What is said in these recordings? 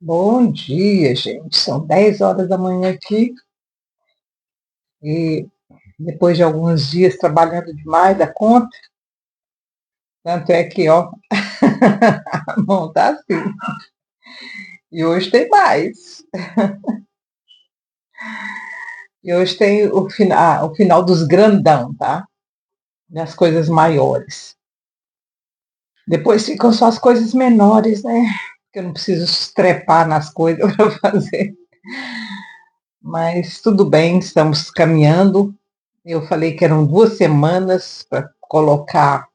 Bom dia, gente. São 10 horas da manhã aqui e depois de alguns dias trabalhando demais da conta, tanto é que, ó, a mão tá assim. E hoje tem mais. E hoje tem o final dos grandão, tá? Das coisas maiores. Depois ficam só as coisas menores, né? Que eu não preciso trepar nas coisas para fazer. Mas tudo bem, estamos caminhando. Eu falei que eram 2 semanas para colocar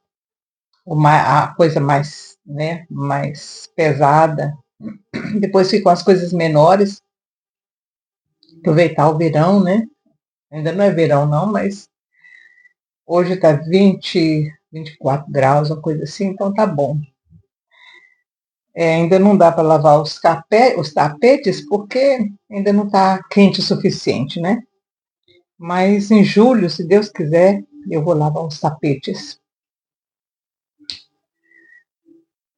a coisa mais, né, mais pesada. Depois ficam as coisas menores, aproveitar o verão, né? Ainda não é verão não, mas hoje está 24 graus, uma coisa assim, então tá bom. Ainda não dá para lavar os tapetes porque ainda não está quente o suficiente, né? Mas em julho, se Deus quiser, eu vou lavar os tapetes.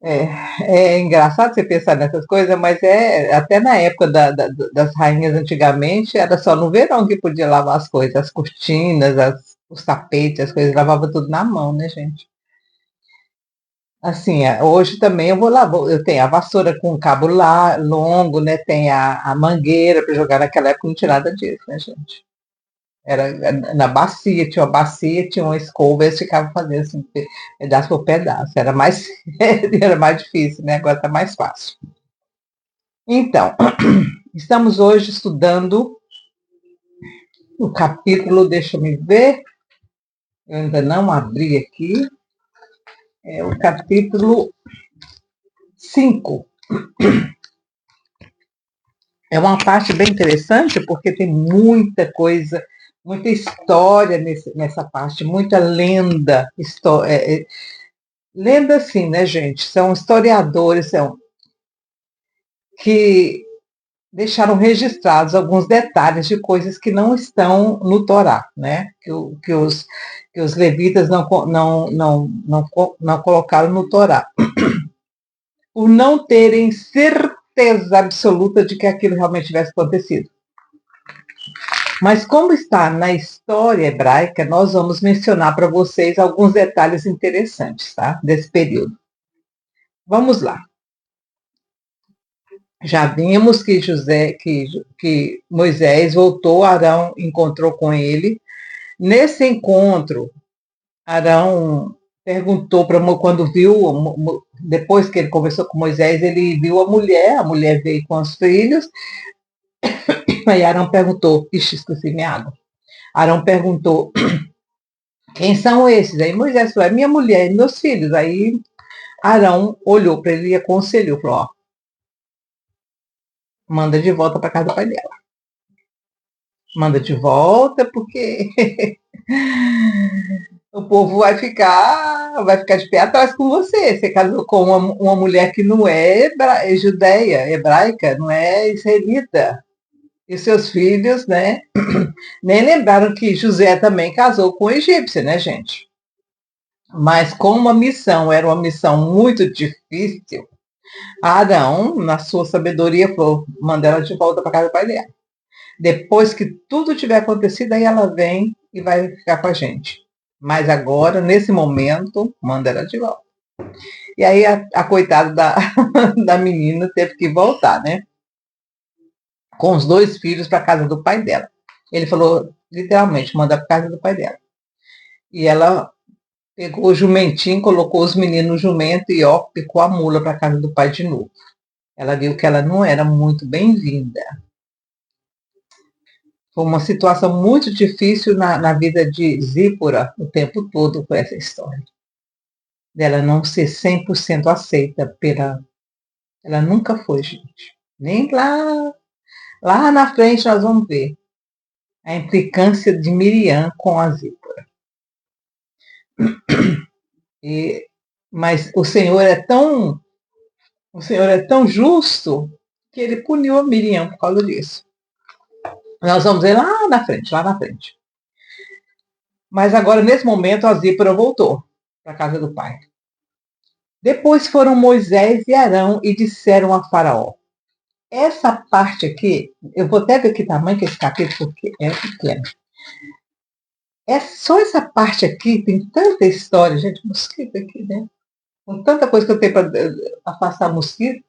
É engraçado você pensar nessas coisas, mas até na época das rainhas antigamente, era só no verão que podia lavar as coisas, as cortinas, os tapetes, as coisas, lavava tudo na mão, né, gente? Assim, hoje também eu vou lavar, eu tenho a vassoura com cabo lá, longo, né? Tem a mangueira para jogar, naquela época não tinha nada disso, né, gente? Era na bacia, tinha uma bacia, tinha uma escova, eles ficavam fazendo assim, pedaço por pedaço. Era mais, era mais difícil, né? Agora está mais fácil. Então, estamos hoje estudando o capítulo, deixa eu me ver, eu ainda não abri aqui, é o capítulo 5. É uma parte bem interessante porque tem muita coisa, muita história nessa parte, muita lenda, lenda assim, né, gente? São historiadores que deixaram registrados alguns detalhes de coisas que não estão no Torá, né? Que os levitas não colocaram no Torá, por não terem certeza absoluta de que aquilo realmente tivesse acontecido. Mas como está na história hebraica, nós vamos mencionar para vocês alguns detalhes interessantes, tá? Desse período. Vamos lá. Já vimos que Moisés voltou, Arão encontrou com ele. Nesse encontro, Arão perguntou para quando viu, depois que ele conversou com Moisés, ele viu a mulher veio com os filhos, aí Arão perguntou, esqueci minha água. Arão perguntou, quem são esses? Aí Moisés falou, é minha mulher e meus filhos. Aí Arão olhou para ele e aconselhou, falou, ó, manda de volta para casa do pai dela. Manda de volta, porque o povo vai ficar de pé atrás com você. Você casou com uma mulher que não é judeia, hebraica, não é israelita. E seus filhos, né? Nem lembraram que José também casou com egípcia, né, gente? Mas como a missão era uma missão muito difícil, Arão, na sua sabedoria, falou: manda ela de volta para casa do pai dela. Depois que tudo tiver acontecido, aí ela vem e vai ficar com a gente. Mas agora, nesse momento, manda ela de volta. E aí a coitada da menina teve que voltar, né? Com os 2 filhos para casa do pai dela. Ele falou, literalmente, manda para casa do pai dela. E ela pegou o jumentinho, colocou os meninos no jumento e, ó, picou a mula para casa do pai de novo. Ela viu que ela não era muito bem-vinda. Foi uma situação muito difícil na vida de Zípora o tempo todo com essa história. Dela não ser 100% aceita pela... Ela nunca foi, gente. Nem lá na frente nós vamos ver a implicância de Miriam com a Zípora. Mas o Senhor é tão justo que ele puniu a Miriam por causa disso. Nós vamos ver lá na frente, lá na frente. Mas agora, nesse momento, a Zípora voltou para a casa do pai. Depois foram Moisés e Arão e disseram a Faraó: Essa parte aqui, eu vou até ver que tamanho que é esse capítulo, porque é pequeno. Só essa parte aqui tem tanta história, gente, mosquito aqui, né? Com tanta coisa que eu tenho para afastar mosquito,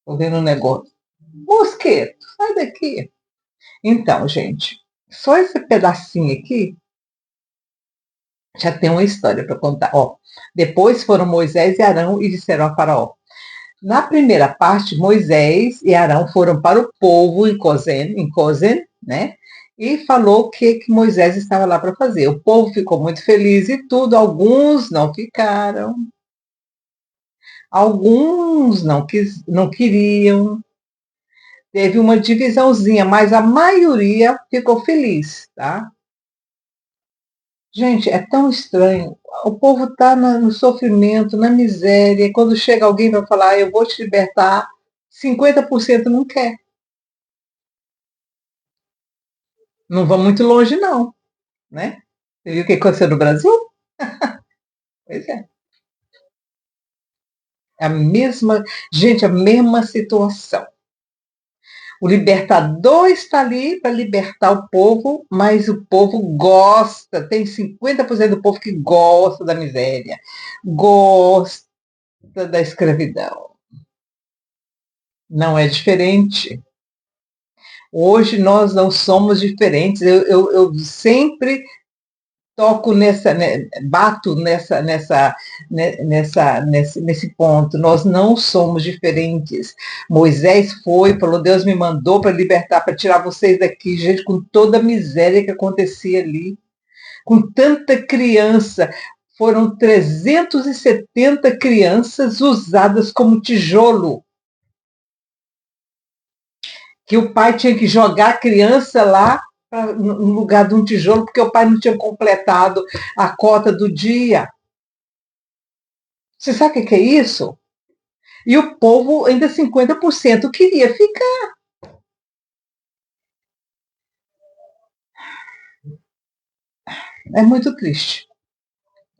tô vendo um negócio. Mosquito, sai daqui. Então, gente, só esse pedacinho aqui já tem uma história para contar. Ó, depois foram Moisés e Arão e disseram a Faraó: na primeira parte, Moisés e Arão foram para o povo em Cozen, né? E falou o que Moisés estava lá para fazer. O povo ficou muito feliz e tudo. Alguns não ficaram, alguns não queriam. Teve uma divisãozinha, mas a maioria ficou feliz, tá? Gente, é tão estranho. O povo está no sofrimento, na miséria. E quando chega alguém para falar, eu vou te libertar, 50% não quer. Não vão muito longe, não, né? Você viu o que aconteceu no Brasil? Pois é. É a mesma, gente, a mesma situação. O libertador está ali para libertar o povo, mas o povo gosta, tem 50% do povo que gosta da miséria, gosta da escravidão. Não é diferente. Hoje nós não somos diferentes. Eu sempre toco bato nesse ponto. Nós não somos diferentes. Moisés falou, Deus me mandou para libertar, para tirar vocês daqui, gente, com toda a miséria que acontecia ali, com tanta criança. Foram 370 crianças usadas como tijolo, que o pai tinha que jogar a criança lá no lugar de um tijolo, porque o pai não tinha completado a cota do dia. Você sabe o que é isso? E o povo, ainda 50%, queria ficar. É muito triste.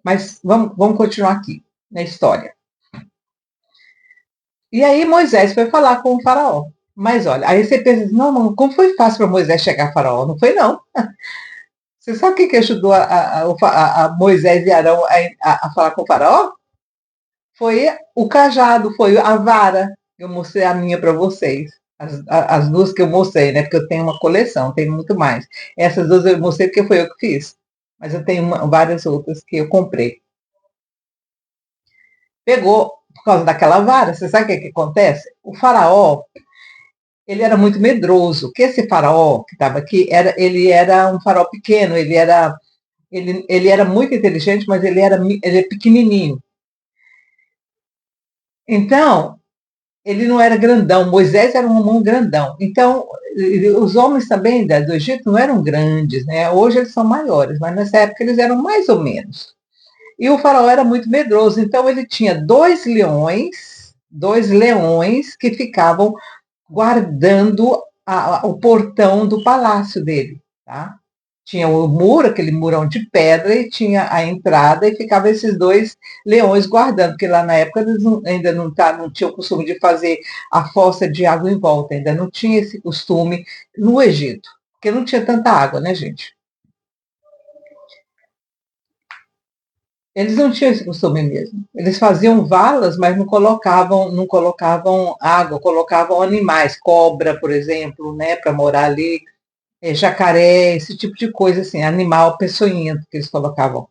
Mas vamos continuar aqui, na história. E aí Moisés foi falar com o faraó. Mas olha, aí você pensa, não, como foi fácil para Moisés chegar a faraó? Não foi, não. Você sabe o que ajudou a Moisés e Arão a falar com o faraó? Foi o cajado, foi a vara. Eu mostrei a minha para vocês. As duas que eu mostrei, né? Porque eu tenho uma coleção, tenho muito mais. Essas duas eu mostrei porque foi eu que fiz. Mas eu tenho várias outras que eu comprei. Pegou por causa daquela vara. Você sabe o que acontece? O faraó, ele era muito medroso. Que esse faraó que estava aqui, ele era um faraó pequeno, ele era muito inteligente, mas ele é pequenininho. Então, ele não era grandão, Moisés era um homem grandão. Então, os homens também do Egito não eram grandes, né? Hoje eles são maiores, mas nessa época eles eram mais ou menos. E o faraó era muito medroso, então ele tinha dois leões que ficavam guardando o portão do palácio dele, tá? Tinha o muro, aquele murão de pedra, e tinha a entrada, e ficavam esses dois leões guardando, porque lá na época eles ainda não tinham o costume de fazer a fossa de água em volta, ainda não tinha esse costume no Egito, porque não tinha tanta água, né, gente? Eles não tinham esse costume mesmo. Eles faziam valas, mas não colocavam água, colocavam animais, cobra, por exemplo, né, para morar ali, jacaré, esse tipo de coisa assim, animal peçonhento que eles colocavam.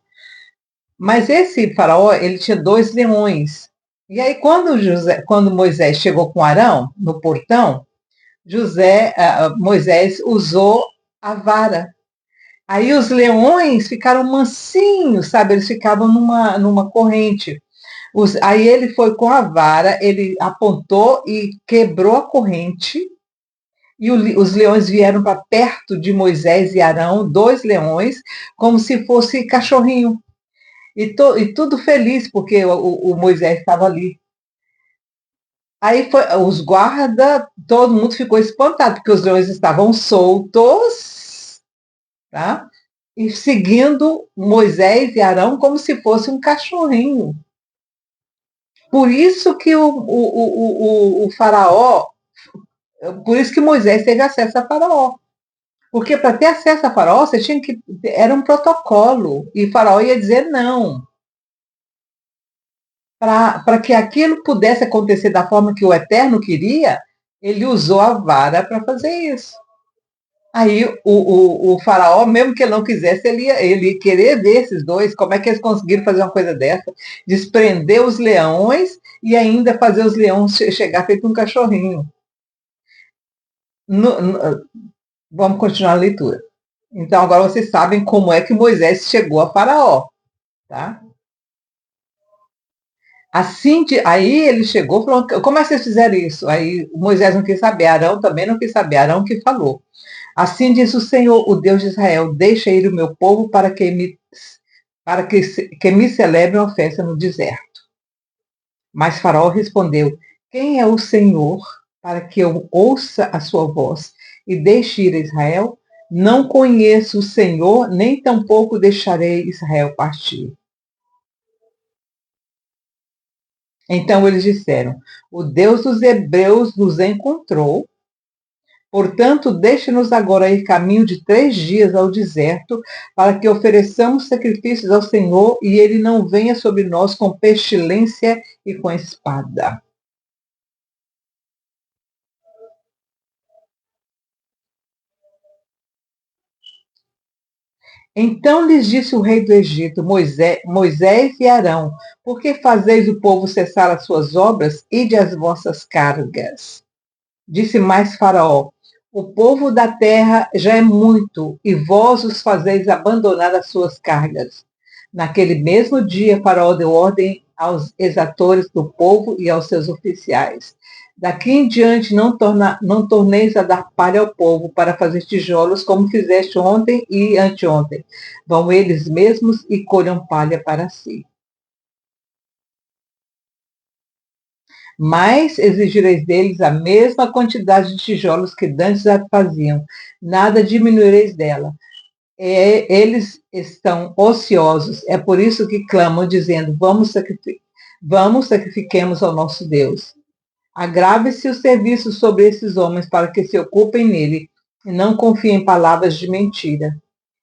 Mas esse faraó, ele tinha dois leões. E aí, quando Moisés chegou com Arão no portão, Moisés usou a vara. Aí os leões ficaram mansinhos, sabe? Eles ficavam numa corrente. Aí ele foi com a vara, ele apontou e quebrou a corrente. E os leões vieram para perto de Moisés e Arão, dois leões, como se fosse cachorrinho. E tudo feliz, porque o Moisés estava ali. Aí os guardas, todo mundo ficou espantado, porque os leões estavam soltos, tá? E seguindo Moisés e Arão como se fosse um cachorrinho. Por isso que o faraó, por isso que Moisés teve acesso a faraó. Porque para ter acesso a faraó, você tinha que. Era um protocolo. E faraó ia dizer não. Para que aquilo pudesse acontecer da forma que o Eterno queria, ele usou a vara para fazer isso. Aí o faraó, mesmo que ele não quisesse, ele ia querer ver esses dois, como é que eles conseguiram fazer uma coisa dessa, desprender os leões e ainda fazer os leões chegar feito um cachorrinho. No, no, vamos continuar a leitura. Então agora vocês sabem como é que Moisés chegou a Faraó, tá? Assim, aí ele chegou e falou, como é que vocês fizeram isso? Aí Moisés não quis saber, Arão também não quis saber, Arão que falou. Assim diz o Senhor, o Deus de Israel, deixa ir o meu povo para que me celebre uma festa no deserto. Mas Faraó respondeu, quem é o Senhor para que eu ouça a sua voz e deixe ir a Israel? Não conheço o Senhor, nem tampouco deixarei Israel partir. Então eles disseram, o Deus dos Hebreus nos encontrou. Portanto, deixe-nos agora ir caminho de 3 dias ao deserto, para que ofereçamos sacrifícios ao Senhor e ele não venha sobre nós com pestilência e com espada. Então lhes disse o rei do Egito, Moisés e Arão, por que fazeis o povo cessar as suas obras? Ide as vossas cargas. Disse mais Faraó, o povo da terra já é muito, e vós os fazeis abandonar as suas cargas. Naquele mesmo dia, Faraó deu ordem aos exatores do povo e aos seus oficiais. Daqui em diante não torneis a dar palha ao povo para fazer tijolos, como fizeste ontem e anteontem. Vão eles mesmos e colham palha para si. Mas exigireis deles a mesma quantidade de tijolos que dantes faziam, nada diminuireis dela. Eles estão ociosos, é por isso que clamam, dizendo, vamos sacrifiquemos ao nosso Deus. Agrave-se o serviço sobre esses homens para que se ocupem nele, e não confiem em palavras de mentira.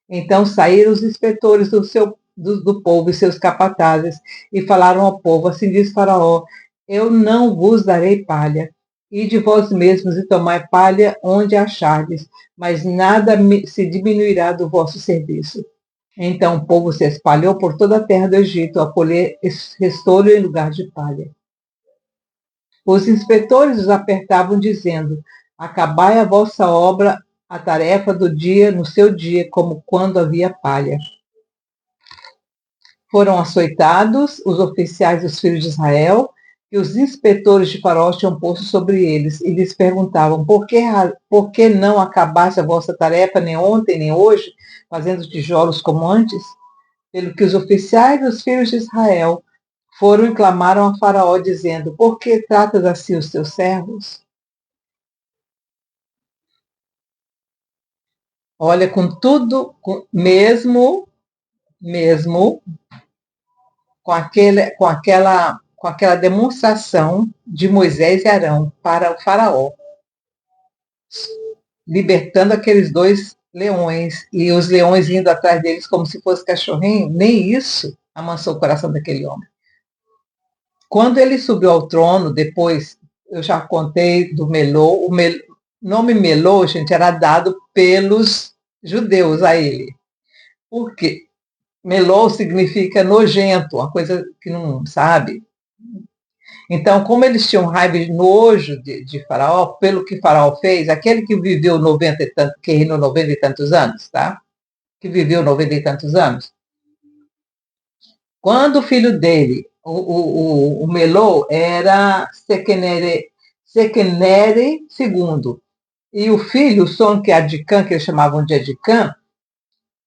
Então saíram os inspetores do povo e seus capatazes, e falaram ao povo, assim diz Faraó, eu não vos darei palha. Ide vós mesmos e tomai palha onde achardes, mas nada se diminuirá do vosso serviço. Então o povo se espalhou por toda a terra do Egito a colher restolho em lugar de palha. Os inspetores os apertavam, dizendo, acabai a vossa obra, a tarefa do dia no seu dia, como quando havia palha. Foram açoitados os oficiais dos filhos de Israel, e os inspetores de Faraó tinham posto sobre eles, e lhes perguntavam, por que não acabaste a vossa tarefa nem ontem, nem hoje, fazendo tijolos como antes? Pelo que os oficiais dos filhos de Israel foram e clamaram a Faraó, dizendo, por que tratas assim os teus servos? Olha, com tudo, mesmo com aquela demonstração de Moisés e Arão para o faraó, libertando aqueles 2 leões, e os leões indo atrás deles como se fosse cachorrinho, nem isso amansou o coração daquele homem. Quando ele subiu ao trono, depois, eu já contei do Melô, nome Melô, gente, era dado pelos judeus a ele. Por quê? Melô significa nojento, uma coisa que não sabe. Então, como eles tinham raiva e nojo de Faraó, pelo que Faraó fez, aquele que viveu 90 e tantos, que reinou 90 e tantos anos, tá? Que viveu 90 e tantos anos. Quando o filho dele, o Melô, era Sequenere II, e o filho, o Son, que é Adicã, que eles chamavam de Adicã,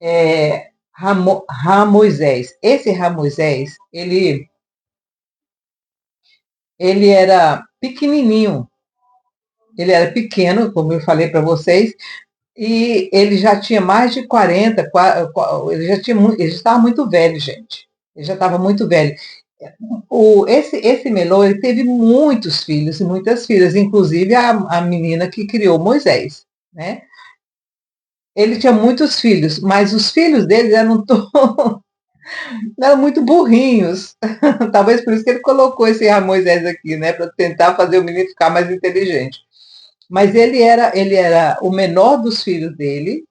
é Ramoisés. Esse Ramoisés, ele era pequenininho, ele era pequeno, como eu falei para vocês, e ele já tinha mais de 40, ele já estava muito velho, gente. Ele já estava muito velho. Esse Melô, ele teve muitos filhos e muitas filhas, inclusive a menina que criou Moisés, né? Ele tinha muitos filhos, mas os filhos dele eram muito burrinhos. Talvez por isso que ele colocou esse Moisés aqui, né? Para tentar fazer o menino ficar mais inteligente. Mas ele era o menor dos filhos dele,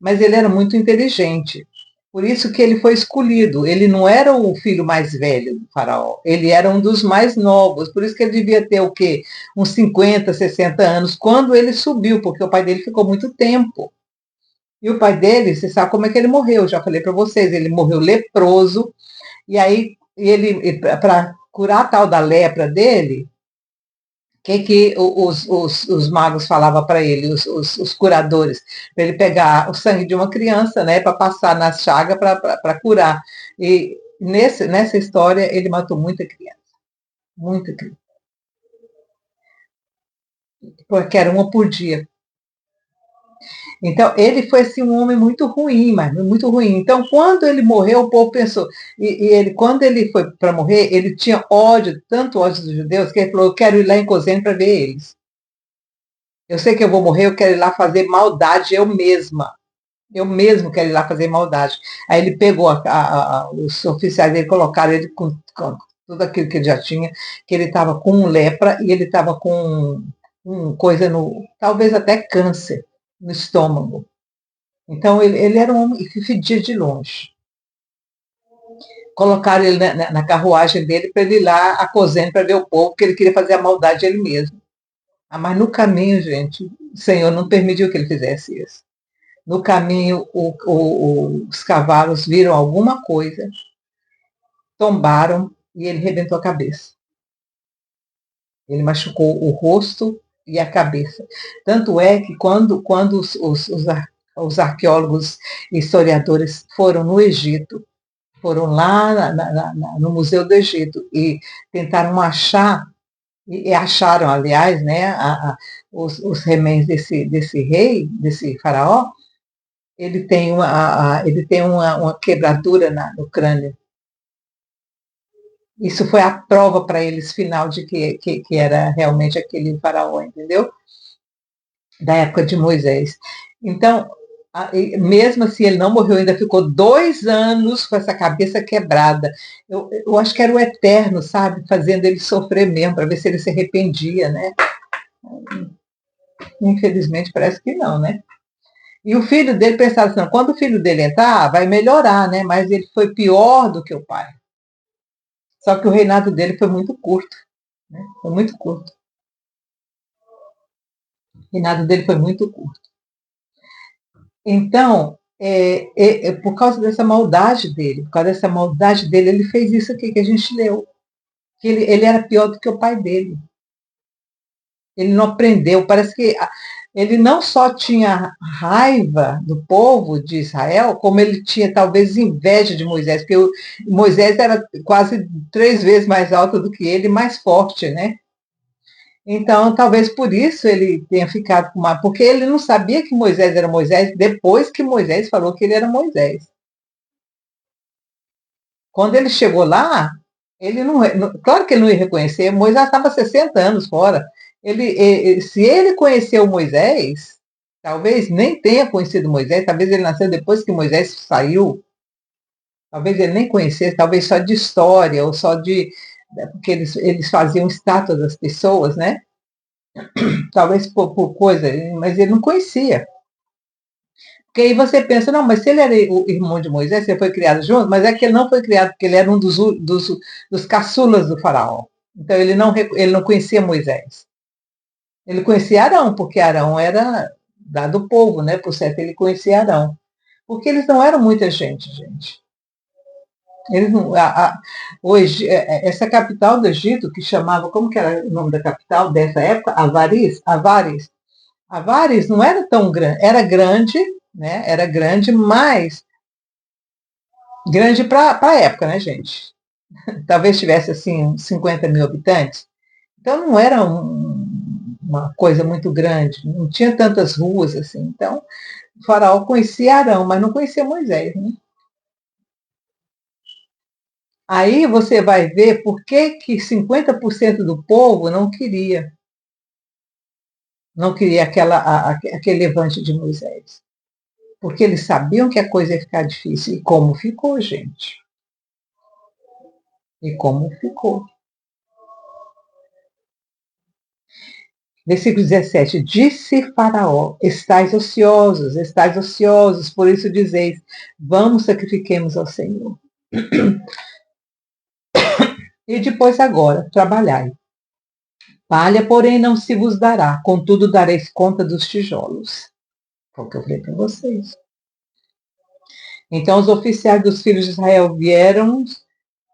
mas ele era muito inteligente. Por isso que ele foi escolhido. Ele não era o filho mais velho do faraó, ele era um dos mais novos. Por isso que ele devia ter o quê? Uns 50, 60 anos, quando ele subiu, porque o pai dele ficou muito tempo. E o pai dele, você sabe como é que ele morreu, já falei para vocês, ele morreu leproso, e aí para curar a tal da lepra dele, que os magos falavam para ele, os curadores, para ele pegar o sangue de uma criança, né, para passar na chaga para curar. E nessa história ele matou muita criança, porque era uma por dia. Então, ele foi assim, um homem muito ruim, mas muito ruim. Então, quando ele morreu, o povo pensou. Quando ele foi para morrer, ele tinha ódio, tanto ódio dos judeus, que ele falou: eu quero ir lá em Cozeno para ver eles. Eu sei que eu vou morrer, eu quero ir lá fazer maldade eu mesma. Eu mesmo quero ir lá fazer maldade. Aí ele pegou os oficiais dele, colocaram ele com tudo aquilo que ele já tinha, que ele estava com lepra e ele estava com coisa no, talvez até câncer no estômago. Então ele era um homem que fedia de longe. Colocaram ele na carruagem dele para ele ir lá a Cozeno para ver o povo, porque ele queria fazer a maldade ele mesmo. Ah, mas no caminho, gente, o Senhor não permitiu que ele fizesse isso. No caminho, os cavalos viram alguma coisa, tombaram e ele rebentou a cabeça. Ele machucou o rosto e a cabeça. Tanto é que quando os arqueólogos e historiadores foram no Egito, foram lá no Museu do Egito e tentaram achar, e acharam, aliás, né, os remédios desse rei, desse faraó, ele tem uma quebradura no crânio. Isso foi a prova para eles final de que era realmente aquele faraó, entendeu? Da época de Moisés. Então, mesmo assim, ele não morreu, ainda ficou 2 anos com essa cabeça quebrada. Eu acho que era o Eterno, sabe? Fazendo ele sofrer mesmo, para ver se ele se arrependia, né? Infelizmente, parece que não, né? E o filho dele pensava assim, quando o filho dele entrar, vai melhorar, né? Mas ele foi pior do que o pai. Só que o reinado dele foi muito curto, né? Foi muito curto. O reinado dele foi muito curto. Então, por causa dessa maldade dele, ele fez isso aqui que a gente leu. Que ele era pior do que o pai dele. Ele não aprendeu. Parece que ele não só tinha raiva do povo de Israel, como ele tinha talvez inveja de Moisés, porque Moisés era quase 3 vezes mais alto do que ele, mais forte, né? Então, talvez por isso ele tenha ficado com uma. Porque ele não sabia que Moisés era Moisés depois que Moisés falou que ele era Moisés. Quando ele chegou lá, ele não. Claro que ele não ia reconhecer, Moisés estava 60 anos fora. Se ele conheceu Moisés, talvez nem tenha conhecido Moisés, talvez ele nasceu depois que Moisés saiu, talvez ele nem conhecesse, talvez só de história, ou só de. Porque eles faziam estátuas das pessoas, né? Talvez por coisa, mas ele não conhecia. Porque aí você pensa, não, mas se ele era o irmão de Moisés, ele foi criado junto, mas é que ele não foi criado porque ele era um dos caçulas do faraó. Então ele não conhecia Moisés. Ele conhecia Arão, porque Arão era do povo, né? Por certo, ele conhecia Arão. Porque eles não eram muita gente, gente. Eles não, hoje, essa capital do Egito, que chamava, como que era o nome da capital dessa época? Avares não era tão grande, era grande, né? Era grande, mas grande para a época, né, gente? Talvez tivesse assim uns 50 mil habitantes. Então não era uma coisa muito grande, não tinha tantas ruas assim. Então o faraó conhecia Arão, mas não conhecia Moisés. Né? Aí você vai ver por que 50% do povo não queria aquele levante de Moisés. Porque eles sabiam que a coisa ia ficar difícil. E como ficou, gente? E como ficou? Versículo 17: Disse Faraó: estais ociosos, por isso dizeis: vamos, sacrifiquemos ao Senhor. E depois agora, trabalhai. Palha, porém, não se vos dará, contudo dareis conta dos tijolos. Foi o que eu falei para vocês. Então os oficiais dos filhos de Israel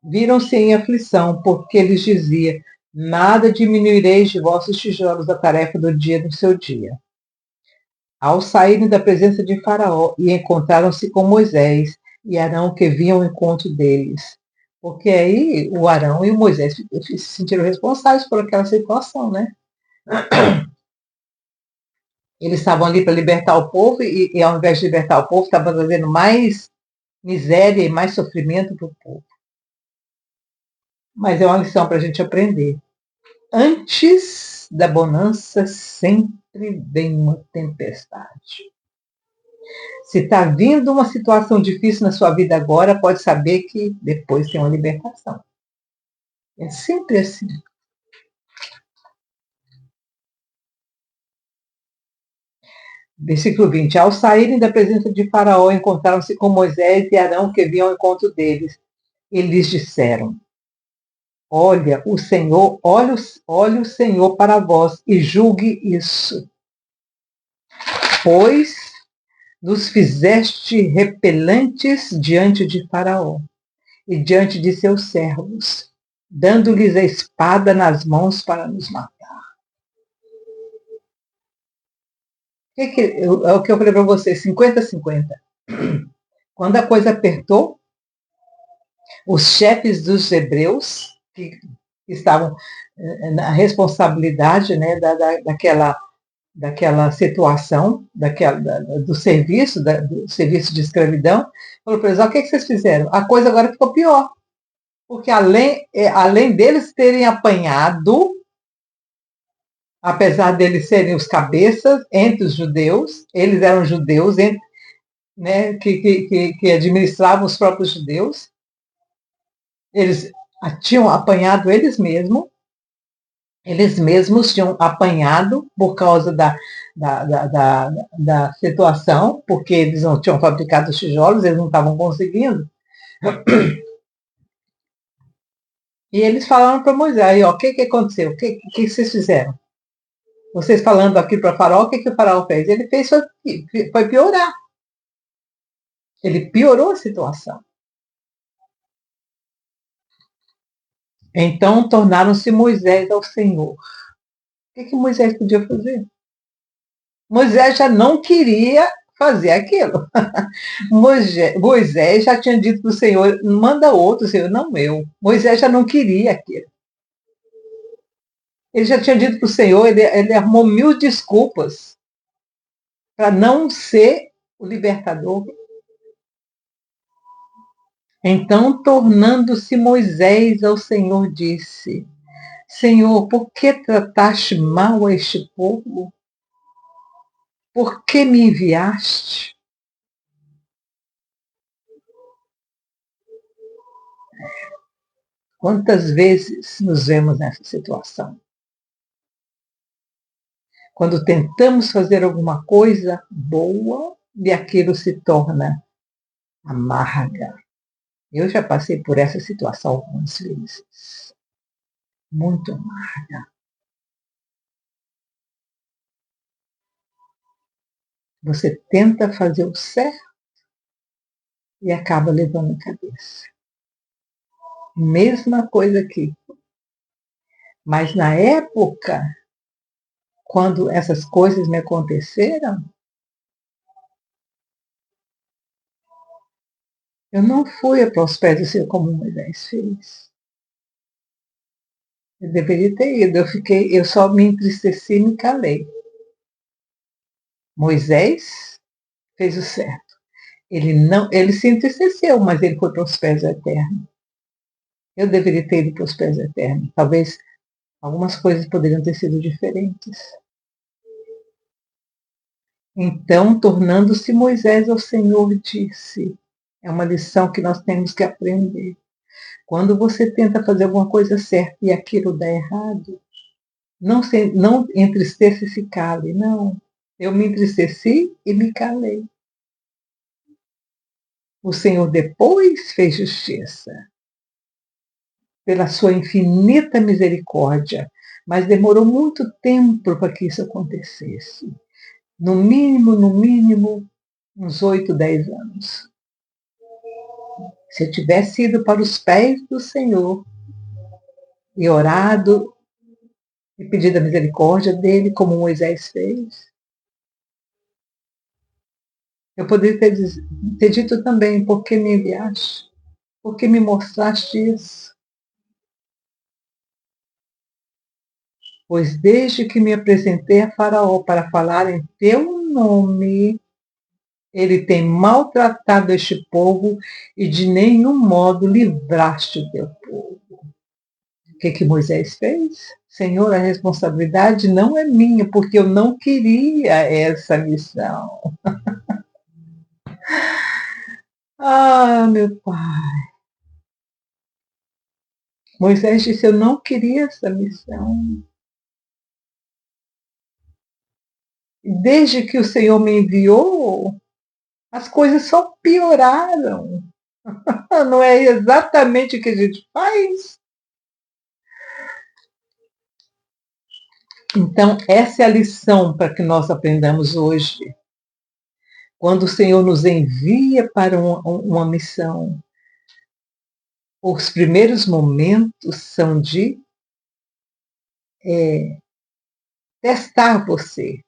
viram-se em aflição, porque eles diziam: nada diminuireis de vossos tijolos da tarefa do dia do seu dia. Ao saírem da presença de Faraó e encontraram-se com Moisés e Arão, que vinham ao encontro deles. Porque aí o Arão e o Moisés se sentiram responsáveis por aquela situação, né? Eles estavam ali para libertar o povo e ao invés de libertar o povo, estavam trazendo mais miséria e mais sofrimento para o povo. Mas é uma lição para a gente aprender. Antes da bonança sempre vem uma tempestade. Se está vindo uma situação difícil na sua vida agora, pode saber que depois tem uma libertação. É sempre assim. Versículo 20. Ao saírem da presença de Faraó, encontraram-se com Moisés e Arão, que vinham ao encontro deles. E lhes disseram: olha o Senhor, olhe o Senhor para vós e julgue isso. Pois nos fizeste repelantes diante de Faraó e diante de seus servos, dando-lhes a espada nas mãos para nos matar. É o que eu falei para você, 50-50. Quando a coisa apertou, os chefes dos hebreus, que estavam na responsabilidade, né, daquela situação, do serviço de escravidão, falou para eles: o que vocês fizeram? A coisa agora ficou pior. Porque além deles terem apanhado, apesar deles serem os cabeças entre os judeus, eles eram judeus, né, que administravam os próprios judeus, eles tinham apanhado eles mesmos tinham apanhado por causa da situação, porque eles não tinham fabricado os tijolos, eles não estavam conseguindo. E eles falaram para Moisés: aí, o que aconteceu? O que vocês fizeram? Vocês falando aqui para o Faraó, o que o Faraó fez? Ele foi piorar. Ele piorou a situação. Então tornaram-se Moisés ao Senhor. O que Moisés podia fazer? Moisés já não queria fazer aquilo. Moisés já tinha dito para o Senhor: manda outro, Senhor, não eu. Moisés já não queria aquilo. Ele já tinha dito para o Senhor, ele arrumou 1000 desculpas para não ser o libertador. Então, tornando-se Moisés ao Senhor, disse: Senhor, por que trataste mal a este povo? Por que me enviaste? Quantas vezes nos vemos nessa situação? Quando tentamos fazer alguma coisa boa e aquilo se torna amarga. Eu já passei por essa situação algumas vezes. Muito amarga. Você tenta fazer o certo e acaba levando a cabeça. Mesma coisa aqui. Mas na época, quando essas coisas me aconteceram, eu não fui aos pés do Senhor como Moisés fez. Eu deveria ter ido. Eu só me entristeci e me calei. Moisés fez o certo. Ele se entristeceu, mas ele foi para os pés do Eterno. Eu deveria ter ido para os pés do Eterno. Talvez algumas coisas poderiam ter sido diferentes. Então, tornando-se Moisés ao Senhor, disse: é uma lição que nós temos que aprender. Quando você tenta fazer alguma coisa certa e aquilo dá errado, não entristeça e se cale, não. Eu me entristeci e me calei. O Senhor depois fez justiça, pela sua infinita misericórdia, mas demorou muito tempo para que isso acontecesse. No mínimo, uns 8, 10 anos. Se eu tivesse ido para os pés do Senhor e orado e pedido a misericórdia dele, como Moisés fez, eu poderia ter dito também: por que me enviaste? Por que me mostraste isso? Pois desde que me apresentei a Faraó para falar em teu nome, ele tem maltratado este povo e de nenhum modo livraste o teu povo. O que Moisés fez? Senhor, a responsabilidade não é minha, porque eu não queria essa missão. Ah, meu pai. Moisés disse: eu não queria essa missão. Desde que o Senhor me enviou, as coisas só pioraram. Não é exatamente o que a gente faz? Então, essa é a lição para que nós aprendamos hoje. Quando o Senhor nos envia para uma missão, os primeiros momentos são de testar você.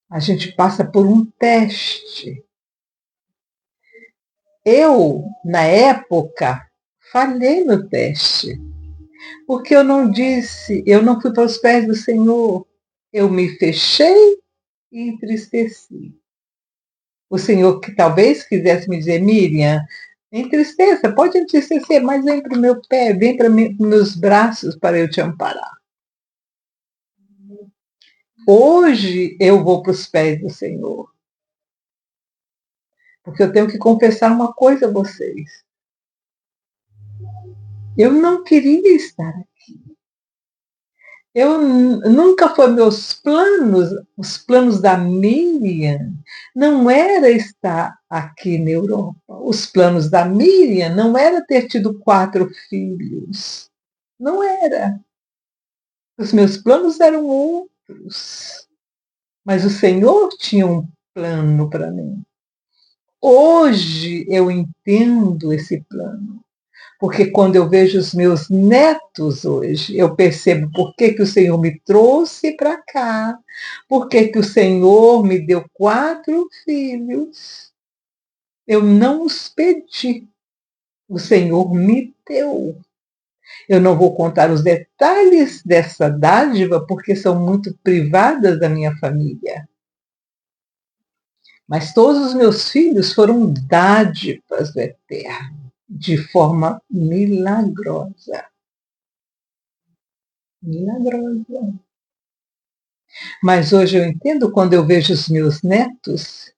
A gente passa por um teste. Eu, na época, falhei no teste. Porque eu não fui para os pés do Senhor. Eu me fechei e entristeci. O Senhor que talvez quisesse me dizer: Miriam, entristeça, pode entristecer, mas vem para o meu pé, vem para meus braços para eu te amparar. Hoje eu vou para os pés do Senhor. Porque eu tenho que confessar uma coisa a vocês. Eu não queria estar aqui. Nunca foi meus planos, os planos da Miriam, não era estar aqui na Europa. Os planos da Miriam não era ter tido 4 filhos. Não era. Os meus planos eram outros. Mas o Senhor tinha um plano para mim. Hoje eu entendo esse plano. Porque quando eu vejo os meus netos hoje, eu percebo por que o Senhor me trouxe para cá, por que o Senhor me deu 4 filhos. Eu não os pedi, o Senhor me deu. Eu não vou contar os detalhes dessa dádiva, porque são muito privadas da minha família. Mas todos os meus filhos foram dádivas do Eterno, de forma milagrosa. Milagrosa. Mas hoje eu entendo, quando eu vejo os meus netos,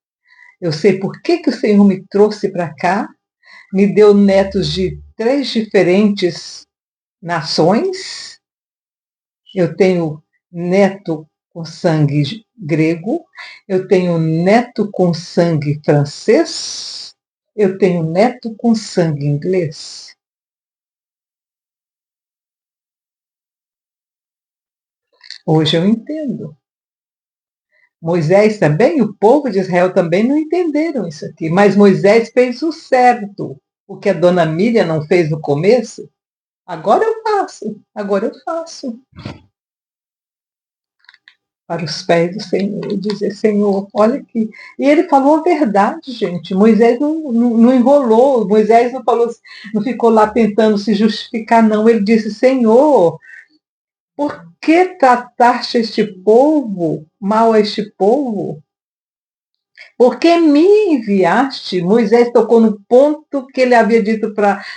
eu sei por que o Senhor me trouxe para cá, me deu netos de 3 diferentes nações. Eu tenho neto com sangue grego, eu tenho neto com sangue francês, eu tenho neto com sangue inglês. Hoje eu entendo. Moisés também, o povo de Israel também não entenderam isso aqui, mas Moisés fez o certo. O que a dona Miriam não fez no começo, agora eu faço, agora eu faço. Para os pés do Senhor, dizer: Senhor, olha aqui. E ele falou a verdade, gente. Moisés não enrolou, Moisés não falou, não ficou lá tentando se justificar, não. Ele disse: Senhor, por que trataste este povo, mal a este povo? Porque me enviaste, Moisés tocou no ponto que ele havia dito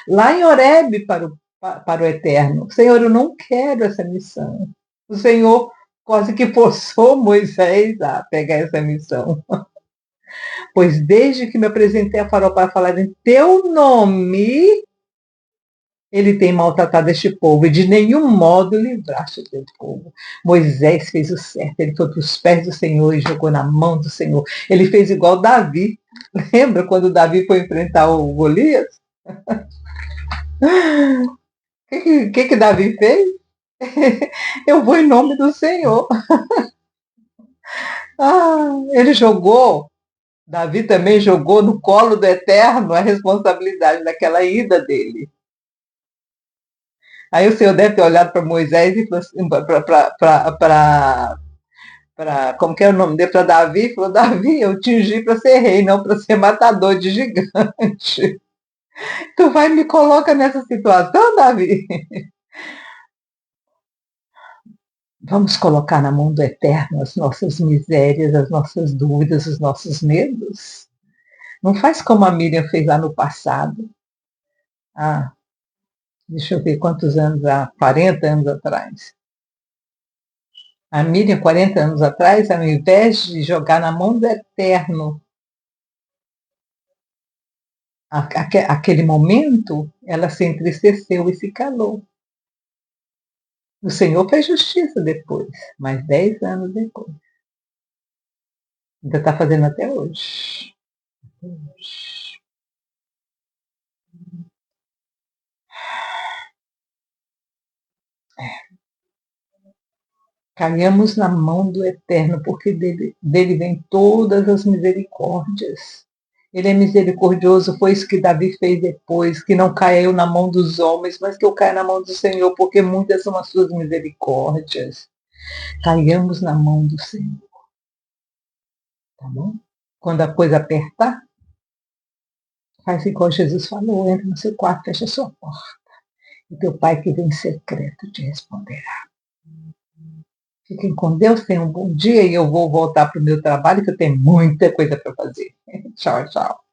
lá em Horebe para o Eterno. Senhor, eu não quero essa missão. O Senhor quase que forçou Moisés a pegar essa missão. Pois desde que me apresentei a Faraó para falar em teu nome, ele tem maltratado este povo e de nenhum modo livraste o teu povo. Moisés fez o certo, ele foi para os pés do Senhor e jogou na mão do Senhor. Ele fez igual Davi. Lembra quando Davi foi enfrentar o Golias? O que Davi fez? Eu vou em nome do Senhor. Ele jogou, Davi também jogou no colo do Eterno a responsabilidade daquela ida dele. Aí o Senhor deve ter olhado para Moisés e falou assim, como que é o nome dele, para Davi, falou, Davi, eu te ungi para ser rei, não para ser matador de gigante. Tu vai me coloca nessa situação, Davi? Vamos colocar na mão do Eterno as nossas misérias, as nossas dúvidas, os nossos medos? Não faz como a Miriam fez lá no passado. Deixa eu ver quantos anos, há 40 anos atrás. A Miriam, 40 anos atrás, ao invés de jogar na mão do Eterno aquele momento, ela se entristeceu e se calou. O Senhor fez justiça depois, mas 10 anos depois. Ainda está fazendo até hoje. Caiamos na mão do Eterno, porque dele vem todas as misericórdias. Ele é misericordioso, foi isso que Davi fez depois, que não caiu na mão dos homens, mas que eu caia na mão do Senhor, porque muitas são as suas misericórdias. Caiamos na mão do Senhor. Tá bom? Quando a coisa apertar, faz igual Jesus falou, entra no seu quarto, fecha a sua porta. E teu pai que vem em secreto te responderá. Fiquem com Deus, tenham um bom dia e eu vou voltar para o meu trabalho, que eu tenho muita coisa para fazer. Tchau, tchau.